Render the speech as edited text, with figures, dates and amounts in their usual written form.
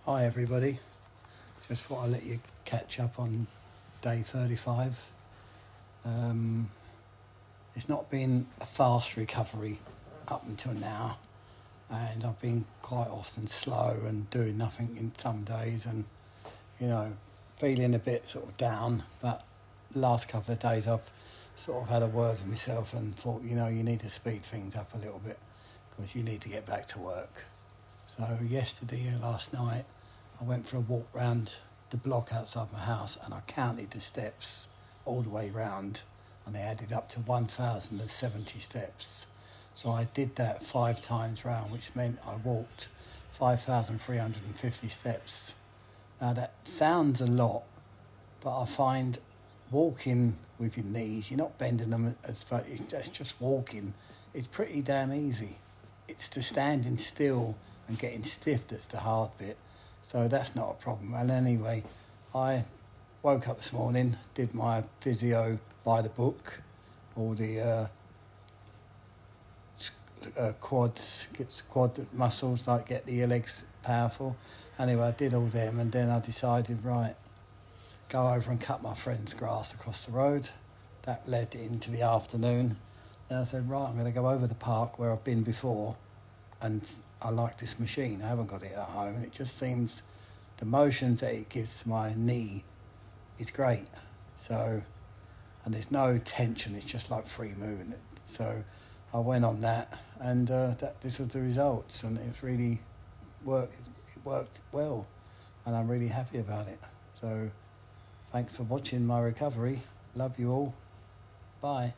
Hi everybody, just thought I'd let you catch up on day 35. It's not been a fast recovery up until now, and I've been quite often slow and doing nothing in some days and, feeling a bit sort of down, but the last couple of days I've sort of had a word with myself and thought, you need to speed things up a little bit because you need to get back to work. So yesterday and last night I went for a walk round the block outside my house and I counted the steps all the way round and they added up to 1,070 steps. So I did that 5 times round, which meant I walked 5,350 steps. Now that sounds a lot, but I find walking with your knees, you're not bending them as far, it's just walking, it's pretty damn easy. It's the standing still and getting stiff that's the hard bit. So that's not a problem. And anyway, I woke up this morning, did my physio by the book, all the quads, gets quad muscles, like get your legs powerful. Anyway, I did all them and then I decided, right, go over and cut my friend's grass across the road. That led into the afternoon. Then I said, right, I'm going to go over the park where I've been before and I like this machine. I haven't got it at home. It just seems the motions that it gives to my knee is great. So, and there's no tension. It's just like free moving. So I went on that and this was the results and it really worked. It worked well and I'm really happy about it. So thanks for watching my recovery. Love you all. Bye.